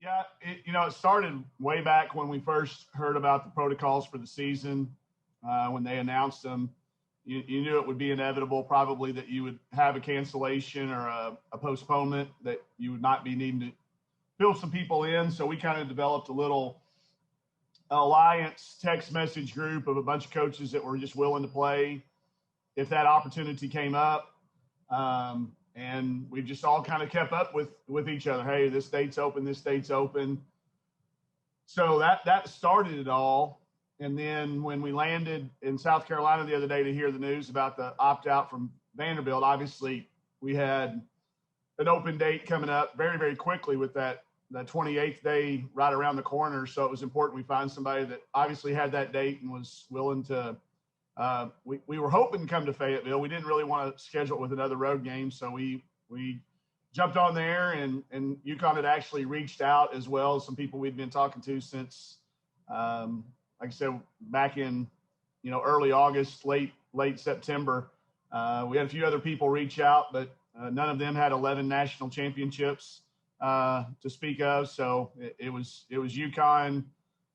Yeah, it started way back when we first heard about the protocols for the season. When they announced them, you knew it would be inevitable, probably that you would have a cancellation or a postponement, that you would not be needing to fill some people in. So we kind of developed a little alliance text message group of a bunch of coaches that were just willing to play if that opportunity came up. And we've just all kind of kept up with each other. Hey, this date's open, this date's open. So that started it all. And then when we landed in South Carolina the other day to hear the news about the opt-out from Vanderbilt, obviously we had an open date coming up very, very quickly with that 28th day right around the corner. So it was important we find somebody that obviously had that date and was willing to we were hoping to come to Fayetteville. We didn't really want to schedule it with another road game. So we jumped on there, and UConn had actually reached out as well as some people we'd been talking to since, like I said, back in, early August, late September. We had a few other people reach out, but none of them had 11 national championships to speak of. So it was UConn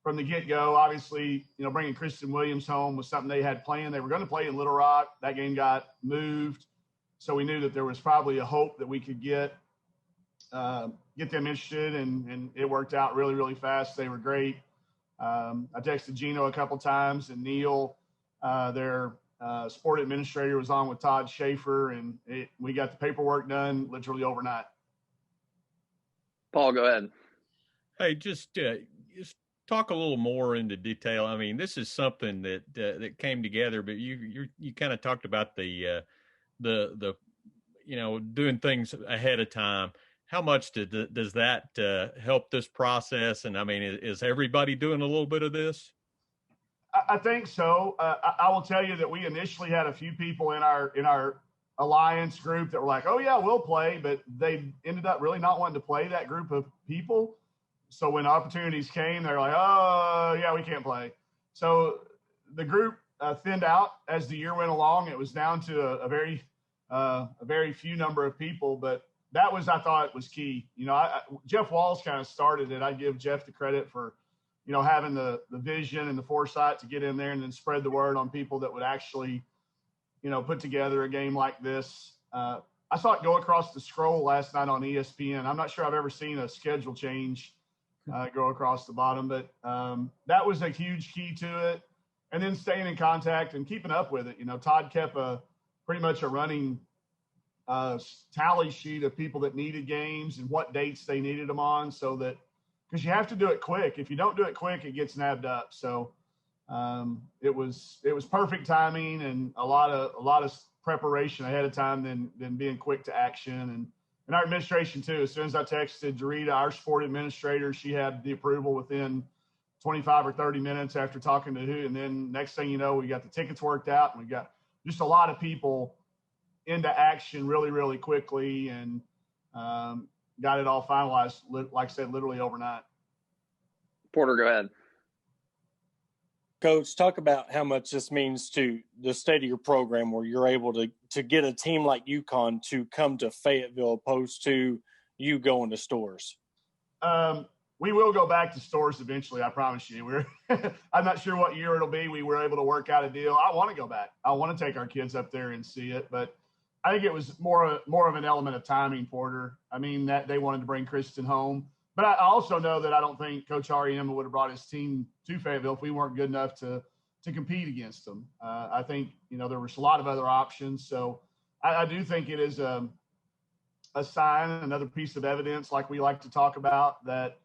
from the get-go. Obviously, bringing Kristen Williams home was something they had planned. They were going to play in Little Rock. That game got moved. So we knew that there was probably a hope that we could get them interested, and it worked out really, really fast. They were great. I texted Gino a couple times, and Neil, their sport administrator, was on with Todd Schaefer, and we got the paperwork done literally overnight. Paul, go ahead. Hey, just talk a little more into detail. I mean, this is something that came together, but you kind of talked about the doing things ahead of time. How much does that help this process? And I mean, is everybody doing a little bit of this? I think so. I will tell you that we initially had a few people in our alliance group that were like, "Oh yeah, we'll play," but they ended up really not wanting to play, that group of people. So when opportunities came, they're like, "Oh yeah, we can't play." So the group thinned out as the year went along. It was down to a very few number of people, but that was, I thought, was key. Jeff Walls kind of started it. I give Jeff the credit for, having the vision and the foresight to get in there and then spread the word on people that would actually, put together a game like this. I saw it go across the scroll last night on ESPN. I'm not sure I've ever seen a schedule change go across the bottom, but that was a huge key to it. And then staying in contact and keeping up with it. Todd kept pretty much a running tally sheet of people that needed games and what dates they needed them on, so that, because you have to do it quick. If you don't do it quick, it gets nabbed up. So it was perfect timing and a lot of preparation ahead of time than being quick to action. And our administration too. As soon as I texted Dorita, our sport administrator, she had the approval within 25 or 30 minutes after talking to who. And then next thing you know, we got the tickets worked out, and we got just a lot of people into action really, really quickly, and got it all finalized, like I said, literally overnight. Porter, go ahead. Coach, talk about how much this means to the state of your program, where you're able to get a team like UConn to come to Fayetteville opposed to you going to Stores. We will go back to Stores eventually, I promise you. I'm not sure what year it'll be. We were able to work out a deal. I want to go back. I want to take our kids up there and see it, but I think it was more of an element of timing, Porter. I mean, that they wanted to bring Kristen home. But I also know that I don't think Coach Ariema would have brought his team to Fayetteville if we weren't good enough to compete against them. I think, there was a lot of other options. So I do think it is a sign, another piece of evidence, like we like to talk about, that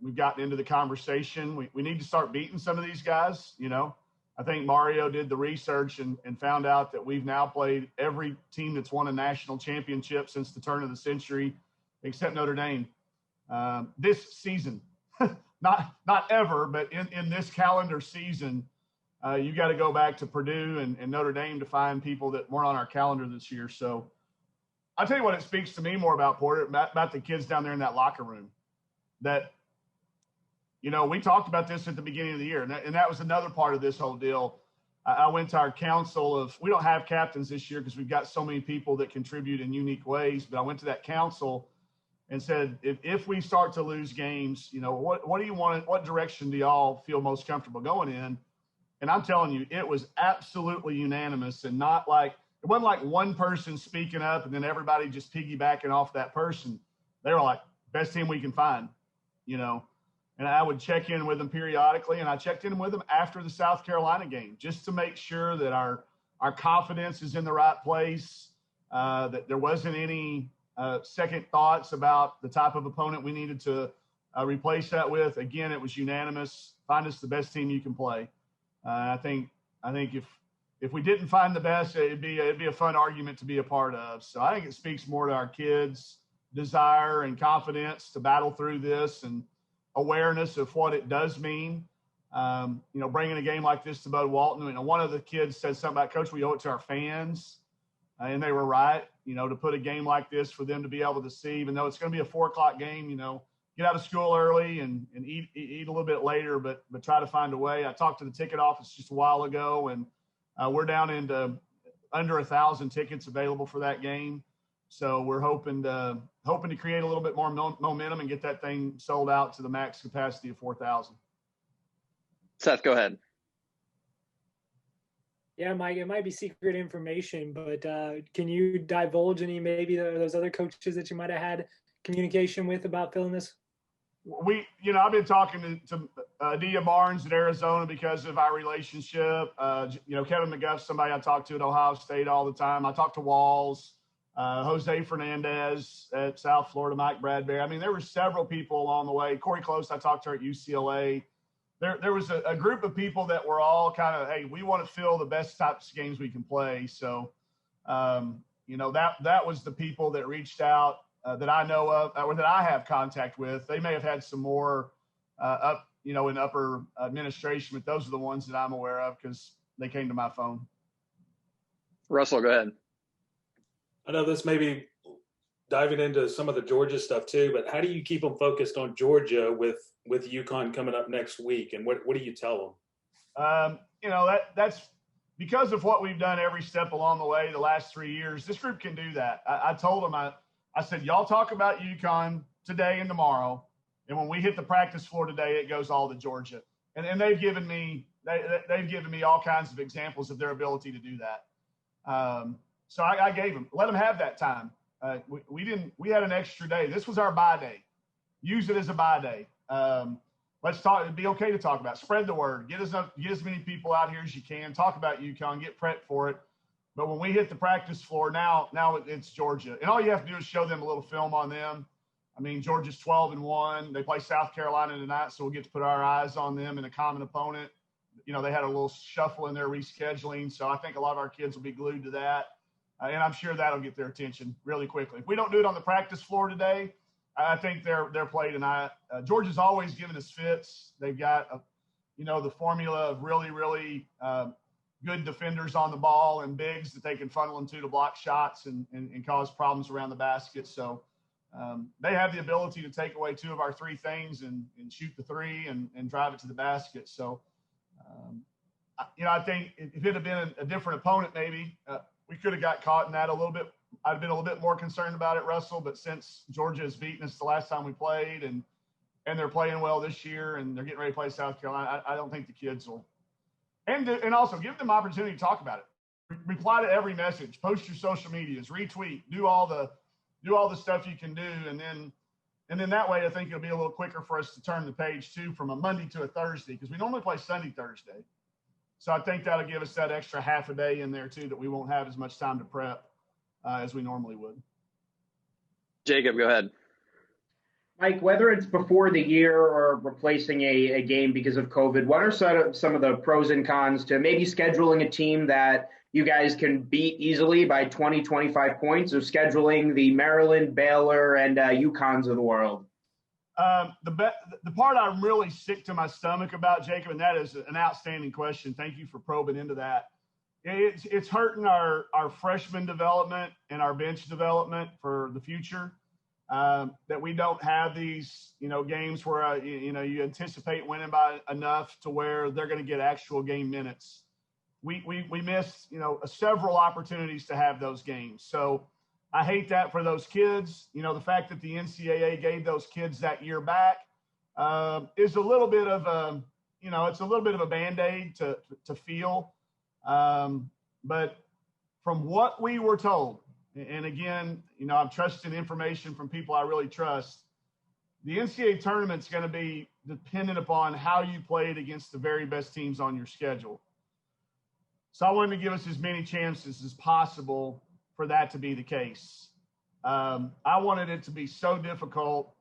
we've gotten into the conversation. We need to start beating some of these guys. I think Mario did the research and found out that we've now played every team that's won a national championship since the turn of the century, except Notre Dame. This season, not ever, but in this calendar season, you got to go back to Purdue and Notre Dame to find people that weren't on our calendar this year. So I'll tell you what it speaks to me more about, Porter, about the kids down there in that locker room. That, we talked about this at the beginning of the year, and that was another part of this whole deal. I went to our council we don't have captains this year because we've got so many people that contribute in unique ways, but I went to that council and said, if we start to lose games, what do you want? What direction do y'all feel most comfortable going in? And I'm telling you, it was absolutely unanimous, and it wasn't like one person speaking up and then everybody just piggybacking off that person. They were like, best team we can find, and I would check in with them periodically. And I checked in with them after the South Carolina game, just to make sure that our confidence is in the right place, that there wasn't any second thoughts about the type of opponent we needed to replace that with. Again, it was unanimous. Find us the best team you can play. I think if we didn't find the best, it'd be a fun argument to be a part of. So I think it speaks more to our kids' desire and confidence to battle through this, and awareness of what it does mean. Bringing a game like this to Bud Walton. One of the kids said something about, Coach, we owe it to our fans. And they were right, to put a game like this for them to be able to see, even though it's going to be a 4:00 game, get out of school early and eat a little bit later, but try to find a way. I talked to the ticket office just a while ago, and we're down into under 1,000 tickets available for that game. So we're hoping to create a little bit more momentum and get that thing sold out to the max capacity of 4,000. Seth, go ahead. Yeah, Mike, it might be secret information, but can you divulge any maybe those other coaches that you might have had communication with about filling this? I've been talking to Adia Barnes at Arizona because of our relationship. Kevin McGuff's somebody I talk to at Ohio State all the time. I talked to Walls, Jose Fernandez at South Florida, Mike Bradbury. I mean, there were several people along the way. Corey Close, I talked to her at UCLA. There was a group of people that were all kind of, hey, we want to fill the best types of games we can play. So, that was the people that reached out that I know of, or that I have contact with. They may have had some more in upper administration, but those are the ones that I'm aware of because they came to my phone. Russell, go ahead. I know this may be diving into some of the Georgia stuff too, but how do you keep them focused on Georgia with UConn coming up next week? And what do you tell them? That's because of what we've done every step along the way the last 3 years. This group can do that. I told them, I said, y'all talk about UConn today and tomorrow. And when we hit the practice floor today, it goes all to Georgia. And they've given me all kinds of examples of their ability to do that. So I gave them, let them have that time. We had an extra day. This was our bye day. Use it as a bye day. Let's talk. It'd be okay to talk about it. Spread the word. Get as many people out here as you can. Talk about UConn. Get prepped for it. But when we hit the practice floor, now it's Georgia, and all you have to do is show them a little film on them. I mean, Georgia's 12-1. They play South Carolina tonight, so we'll get to put our eyes on them and a common opponent. They had a little shuffle in their rescheduling, so I think a lot of our kids will be glued to that. And I'm sure that'll get their attention really quickly. If we don't do it on the practice floor today, I think their play tonight. Georgia's always given us fits. They've got, the formula of really, really good defenders on the ball and bigs that they can funnel into to block shots and cause problems around the basket. So they have the ability to take away two of our three things and shoot the three and drive it to the basket. So, I think if it had been a different opponent, maybe we could have got caught in that a little bit. I'd been a little bit more concerned about it, Russell, but since Georgia has beaten us the last time we played and they're playing well this year and they're getting ready to play South Carolina, I don't think the kids will. And also give them opportunity to talk about it. Reply to every message, post your social medias, retweet, do all the stuff you can do. And then that way I think it'll be a little quicker for us to turn the page too from a Monday to a Thursday, because we normally play Sunday, Thursday. So I think that'll give us that extra half a day in there too, that we won't have as much time to prep as we normally would. Jacob, go ahead. Mike, whether it's before the year or replacing a game because of COVID, what are some of the pros and cons to maybe scheduling a team that you guys can beat easily by 20, 25 points, or scheduling the Maryland, Baylor, and UConns of the world? The part I'm really sick to my stomach about, Jacob, and that is an outstanding question. Thank you for probing into that. It's hurting our freshman development and our bench development for the future. That we don't have these, games where, you anticipate winning by enough to where they're going to get actual game minutes. We missed, several opportunities to have those games. So I hate that for those kids. You know, the fact that the NCAA gave those kids that year back is a little bit of a, you know, it's a little bit of a Band-Aid to feel. But from what we were told, and again, you know, I'm trusting information from people I really trust, the NCAA tournament's going to be dependent upon how you played against the very best teams on your schedule. So I wanted to give us as many chances as possible for that to be the case. I wanted it to be so difficult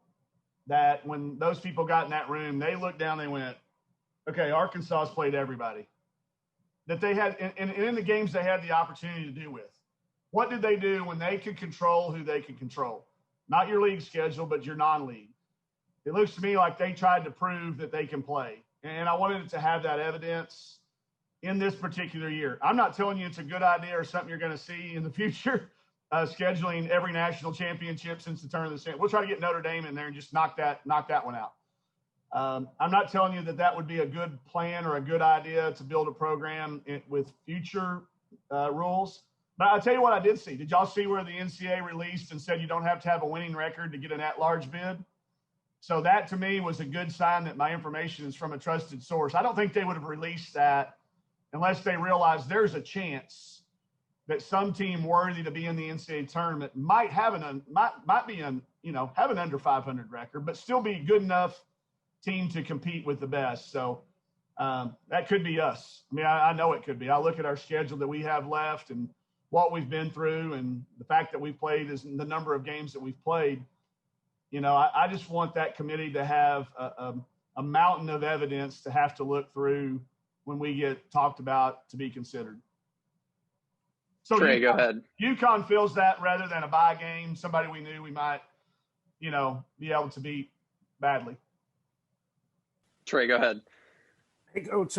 that when those people got in that room, they looked down, they went, okay, Arkansas's played everybody. That they had, and in the games they had the opportunity to do with. What did they do when they could control who they could control? Not your league schedule, but your non-league. It looks to me like they tried to prove that they can play. And I wanted it to have that evidence in this particular year. I'm not telling you it's a good idea or something you're going to see in the future, scheduling every national championship since the turn of the century. We'll try to get Notre Dame in there and just knock that one out. I'm not telling you that would be a good plan or a good idea to build a program with future rules. But I'll tell you what I did see. Did y'all see where the NCAA released and said you don't have to have a winning record to get an at-large bid? So that to me was a good sign that my information is from a trusted source. I don't think they would have released that unless they realized there's a chance that some team worthy to be in the NCAA tournament might have have an under 500 record, but still be good enough team to compete with the best. So that could be us. I mean, I know it could be. I look at our schedule that we have left and what we've been through and the fact that we've played is the number of games that we've played. You know, I just want that committee to have a mountain of evidence to have to look through when we get talked about to be considered. So Trey, go ahead. UConn feels that rather than a bye game, somebody we knew we might, you know, be able to beat badly. Trey, go ahead. Hey, Coach.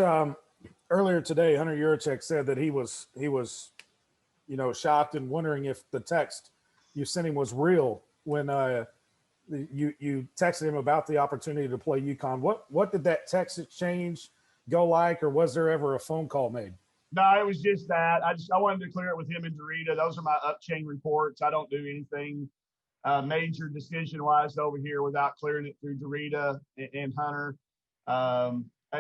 Earlier today, Hunter Yurachek said that he was, you know, shocked and wondering if the text you sent him was real when you texted him about the opportunity to play UConn. What did that text exchange go like, or was there ever a phone call made? No, it was just that. I wanted to clear it with him and Dorita. Those are my up-chain reports. I don't do anything major decision-wise over here without clearing it through Dorita and Hunter.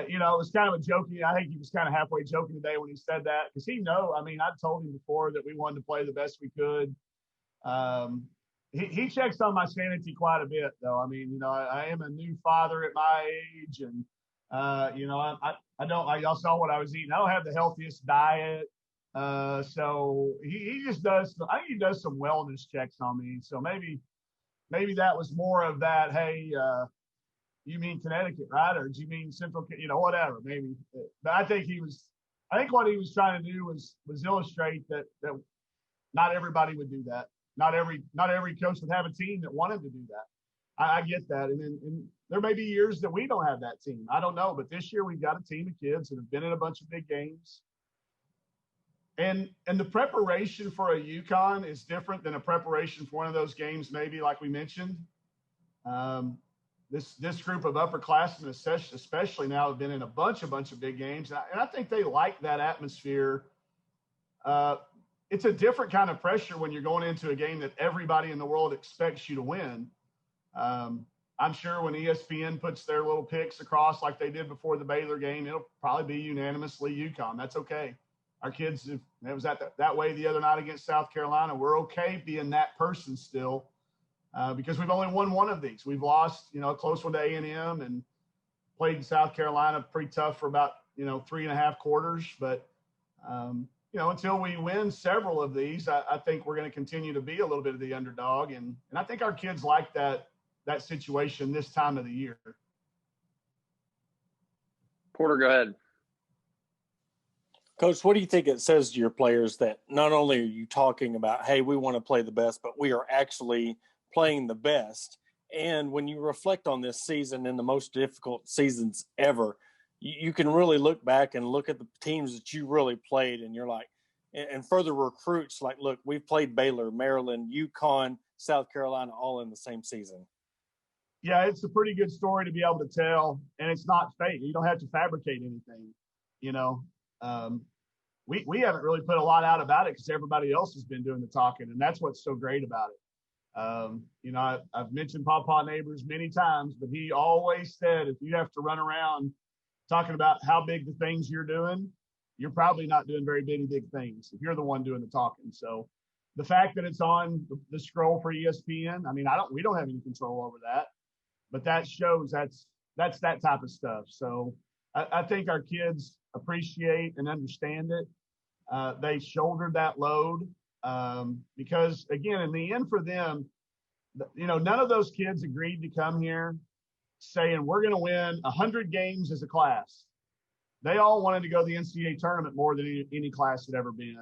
You know, it was kind of a joking. I think he was kind of halfway joking today when he said that because I mean, I told him before that we wanted to play the best we could. He checks on my sanity quite a bit, though. I mean, you know, I am a new father at my age, and you know, I don't. Y'all saw what I was eating. I don't have the healthiest diet, so he just does. I think he does some wellness checks on me. So maybe that was more of that. Hey, you mean Connecticut, right? Or do you mean Central? You know, whatever. Maybe. But I think what he was trying to do was illustrate that not everybody would do that. Not every coach would have a team that wanted to do that. I get that. And there may be years that we don't have that team. I don't know. But this year we've got a team of kids that have been in a bunch of big games. And the preparation for a UConn is different than a preparation for one of those games, maybe like we mentioned. This group of upperclassmen, especially now, have been in a bunch of big games. And I think they like that atmosphere. It's a different kind of pressure when you're going into a game that everybody in the world expects you to win. I'm sure when ESPN puts their little picks across like they did before the Baylor game, it'll probably be unanimously UConn. That's okay. Our kids, it was that way the other night against South Carolina. We're okay being that person still because we've only won one of these. We've lost, you know, a close one to A&M and played in South Carolina pretty tough for about, 3.5 quarters. But, until we win several of these, I think we're going to continue to be a little bit of the underdog. And I think our kids like that situation this time of the year. Porter, go ahead. Coach, what do you think it says to your players that not only are you talking about, hey, we want to play the best, but we are actually playing the best? And when you reflect on this season and the most difficult seasons ever, you can really look back and look at the teams that you really played, and you're like, and further recruits, like, look, we've played Baylor, Maryland, UConn, South Carolina, all in the same season. Yeah, it's a pretty good story to be able to tell, and it's not fake. You don't have to fabricate anything, we haven't really put a lot out about it because everybody else has been doing the talking, and that's what's so great about it. You know, I've mentioned Pawpaw Neighbors many times, but he always said if you have to run around talking about how big the things you're doing, you're probably not doing very big things if you're the one doing the talking. So the fact that it's on the scroll for ESPN, I mean, we don't have any control over that, but that shows that's that type of stuff. So I think our kids appreciate and understand it. They shouldered that load because, again, in the end for them, you know, none of those kids agreed to come here saying we're going to win 100 games as a class. They all wanted to go to the NCAA tournament more than any class had ever been,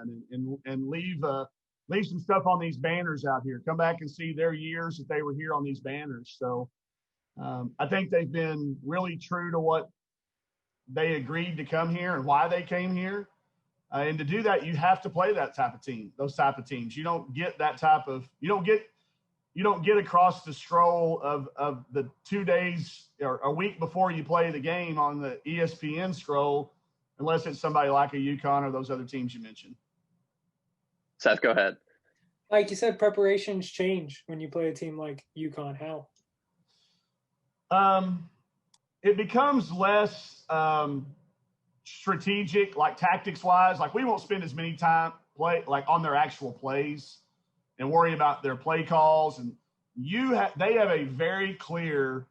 and leave some stuff on these banners out here. Come back and see their years that they were here on these banners. So I think they've been really true to what they agreed to come here and why they came here. And to do that, you have to play that type of team, those type of teams. You don't get that type of – you don't get across the scroll of the 2 days or a week before you play the game on the ESPN scroll unless it's somebody like a UConn or those other teams you mentioned. Seth, go ahead. Like you said, preparations change when you play a team like UConn. How? It becomes less strategic, like tactics-wise. Like we won't spend as many time on their actual plays and worry about their play calls. And they have a very clear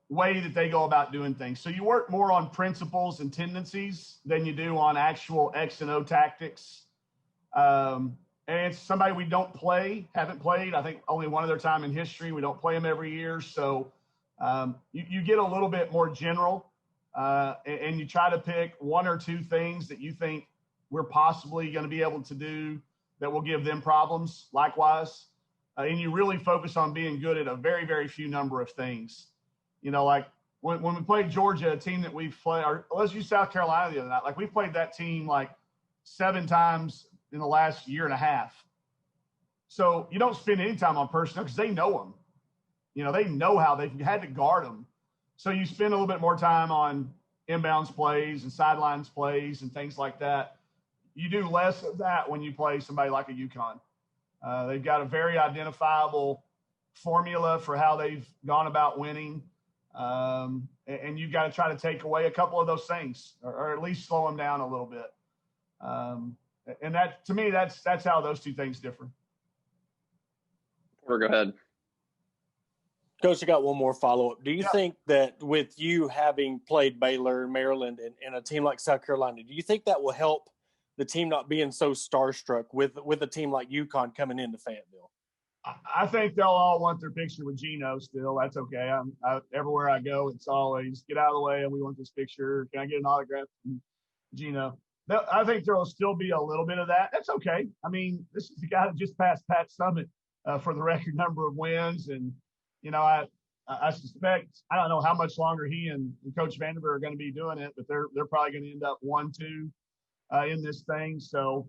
way that they go about doing things. So you work more on principles and tendencies than you do on actual X and O tactics. And it's somebody we haven't played, I think only one other time in history. We don't play them every year. So you get a little bit more general and you try to pick one or two things that you think we're possibly going to be able to do that will give them problems likewise. And you really focus on being good at a very, very few number of things. You know, like when we played Georgia, a team that we've played, or let's use South Carolina the other night, like we played that team like 7 times in the last year and a half. So you don't spend any time on personnel because they know them. You know, they know how they've had to guard them. So you spend a little bit more time on inbounds plays and sidelines plays and things like that. You do less of that when you play somebody like a UConn. They've got a very identifiable formula for how they've gone about winning. And you've got to try to take away a couple of those things or at least slow them down a little bit. And that, to me, that's how those two things differ. Porter, go ahead. Coach, I got one more follow-up. Do you think that with you having played Baylor, Maryland, and a team like South Carolina, do you think that will help the team not being so starstruck with a team like UConn coming into Fayetteville? I think they'll all want their picture with Gino still. That's okay. Everywhere I go, it's always get out of the way and we want this picture. Can I get an autograph from Gino? I think there will still be a little bit of that. That's okay. I mean, this is the guy that just passed Pat Summitt for the record number of wins. And, you know, I suspect, I don't know how much longer he and Coach Vanderbilt are going to be doing it, but they're probably going to end up 1-2 in this thing. So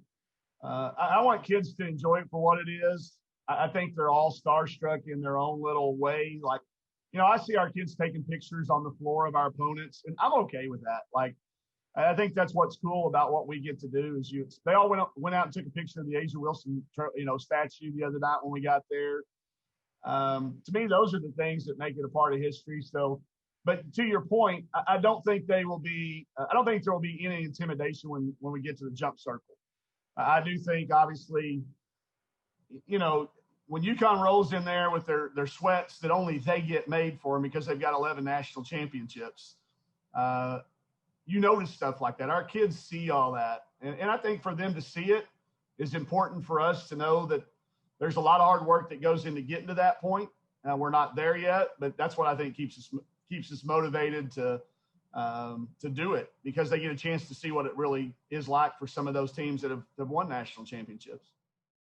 I want kids to enjoy it for what it is. I think they're all starstruck in their own little way. Like, you know, I see our kids taking pictures on the floor of our opponents, and I'm okay with that. Like, I think that's what's cool about what we get to do is they all went out and took a picture of the Asia Wilson, statue the other night when we got there. To me, those are the things that make it a part of history. So, but to your point, I don't think there will be any intimidation when we get to the jump circle. I do think, obviously, you know, when UConn rolls in there with their sweats that only they get made for them because they've got 11 national championships, you notice stuff like that. Our kids see all that. And I think for them to see it is important for us to know that there's a lot of hard work that goes into getting to that point. We're not there yet, but that's what I think keeps us motivated to do it because they get a chance to see what it really is like for some of those teams that have won national championships.